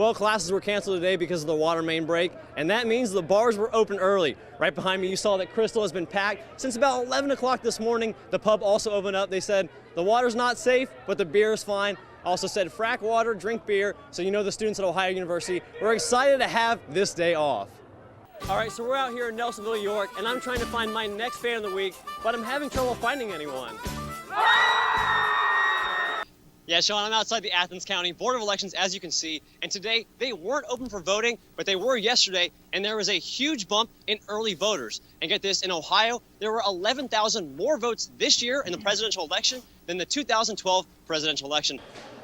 Well, classes were canceled today because of the water main break, and that means the bars were open early. Right behind me, you saw that Crystal has been packed since about 11 o'clock this morning. The pub also opened up. They said the water's not safe, but the beer is fine. Also said frack water, drink beer, so you know the students at Ohio University. We're excited to have this day off. All right, so we're out here in Nelsonville, New York, and I'm trying to find my next fan of the week, but I'm having trouble finding anyone. Yeah, Sean, I'm outside the Athens County Board of Elections, as you can see, and today they weren't open for voting, but they were yesterday, and there was a huge bump in early voters. And get this, in Ohio, there were 11,000 more votes this year in the presidential election than the 2012 presidential election.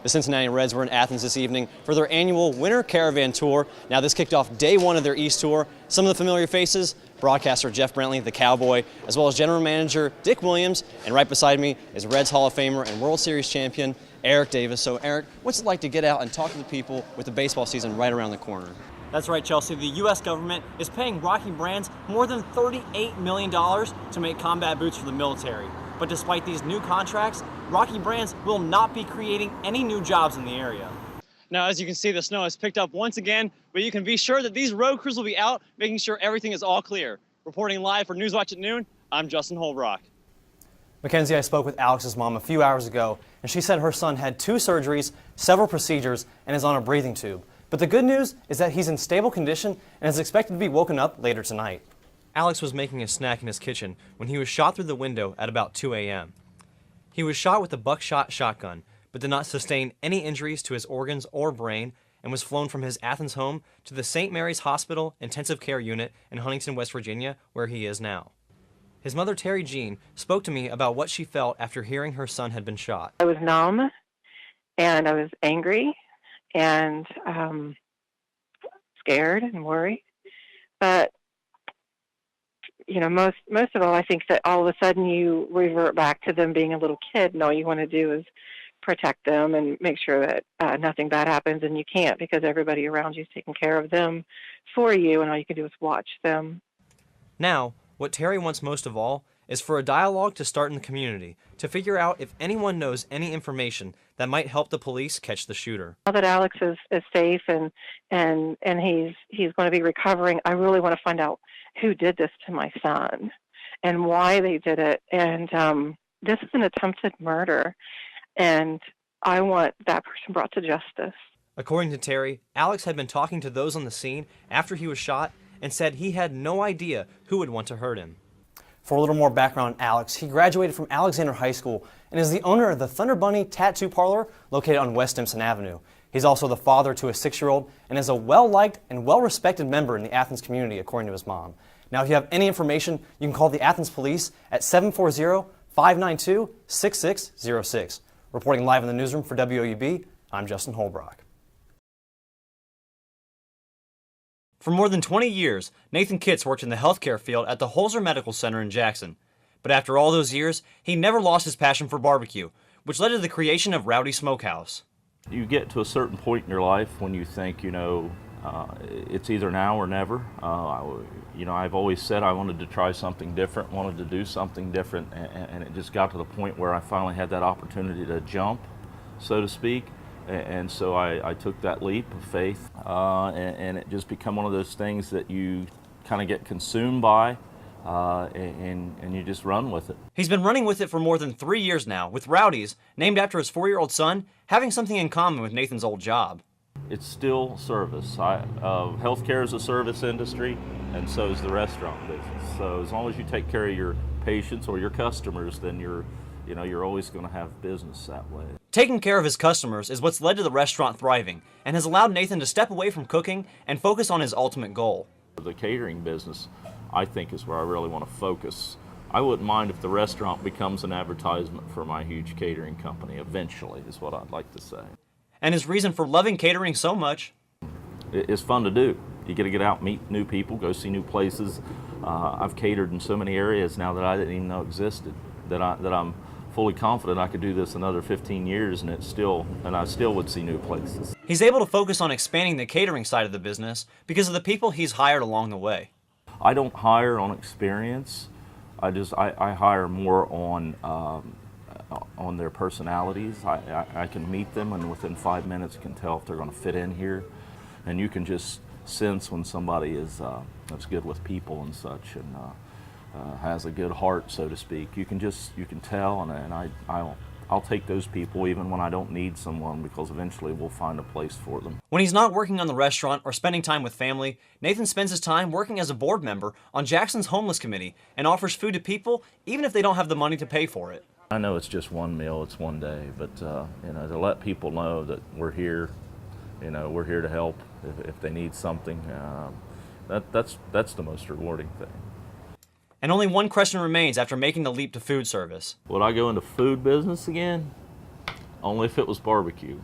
The Cincinnati Reds were in Athens this evening for their annual Winter Caravan Tour. Now, this kicked off day one of their East Tour. Some of the familiar faces, broadcaster Jeff Brentley, the Cowboy, as well as general manager Dick Williams, and right beside me is Reds Hall of Famer and World Series champion Eric Davis. So, Eric, what's it like to get out and talk to the people with the baseball season right around the corner? That's right, Chelsea. The U.S. government is paying Rocky Brands more than $38 million to make combat boots for the military. But despite these new contracts, Rocky Brands will not be creating any new jobs in the area. Now, as you can see, the snow has picked up once again, but you can be sure that these road crews will be out, making sure everything is all clear. Reporting live for Newswatch at noon, I'm Justin Holbrook. Mackenzie, I spoke with Alex's mom a few hours ago, and she said her son had 2 surgeries, several procedures, and is on a breathing tube. But the good news is that he's in stable condition and is expected to be woken up later tonight. Alex was making a snack in his kitchen when he was shot through the window at about 2 a.m. He was shot with a buckshot shotgun, but did not sustain any injuries to his organs or brain, and was flown from his Athens home to the St. Mary's Hospital Intensive Care Unit in Huntington, West Virginia, where he is now. His mother, Terry Jean, spoke to me about what she felt after hearing her son had been shot. I was numb, and I was angry, and scared and worried. But you know, most of all, I think that all of a sudden you revert back to them being a little kid, and all you want to do is protect them and make sure that nothing bad happens, and you can't because everybody around you is taking care of them for you, and all you can do is watch them. Now, what Terry wants most of all is for a dialogue to start in the community to figure out if anyone knows any information that might help the police catch the shooter. Now that Alex is safe and he's going to be recovering, I really want to find out who did this to my son and why they did it. And this is an attempted murder, and I want that person brought to justice. According to Terry, Alex had been talking to those on the scene after he was shot and said he had no idea who would want to hurt him. For a little more background on Alex, he graduated from Alexander High School and is the owner of the Thunder Bunny Tattoo Parlor located on West Simpson Avenue. He's also the father to a 6-year-old and is a well-liked and well-respected member in the Athens community, according to his mom. Now, if you have any information, you can call the Athens Police at 740-592-6606. Reporting live in the newsroom for WOUB, I'm Justin Holbrook. For more than 20 years, Nathan Kitts worked in the healthcare field at the Holzer Medical Center in Jackson. But after all those years, he never lost his passion for barbecue, which led to the creation of Rowdy Smokehouse. You get to a certain point in your life when you think, it's either now or never. I've always said I wanted to try something different, wanted to do something different, and it just got to the point where I finally had that opportunity to jump, so to speak. And so I took that leap of faith, and it just become one of those things that you kind of get consumed by, and you just run with it. He's been running with it for more than 3 years now, with Rowdy's, named after his 4-year-old son, having something in common with Nathan's old job. It's still service. Healthcare is a service industry, and so is the restaurant business. So as long as you take care of your patients or your customers, then you're always going to have business that way. Taking care of his customers is what's led to the restaurant thriving and has allowed Nathan to step away from cooking and focus on his ultimate goal. The catering business, I think, is where I really want to focus. I wouldn't mind if the restaurant becomes an advertisement for my huge catering company eventually, is what I'd like to say. And his reason for loving catering so much? It's fun to do. You get to get out, meet new people, go see new places. I've catered in so many areas now that I didn't even know existed, that I'm fully confident I could do this another 15 years and I still would see new places. He's able to focus on expanding the catering side of the business because of the people he's hired along the way. I don't hire on experience. I hire more on their personalities. I can meet them and within 5 minutes can tell if they're going to fit in here. and you can just sense when somebody is that's good with people and such, and has a good heart, so to speak. You can tell, and I'll take those people even when I don't need someone, because eventually we'll find a place for them. When he's not working on the restaurant or spending time with family, Nathan spends his time working as a board member on Jackson's homeless committee and offers food to people even if they don't have the money to pay for it. I know it's just one meal, it's one day, but you know, to let people know that we're here, you know, we're here to help if they need something, that's the most rewarding thing. And only one question remains after making the leap to food service. Would I go into food business again? Only if it was barbecue.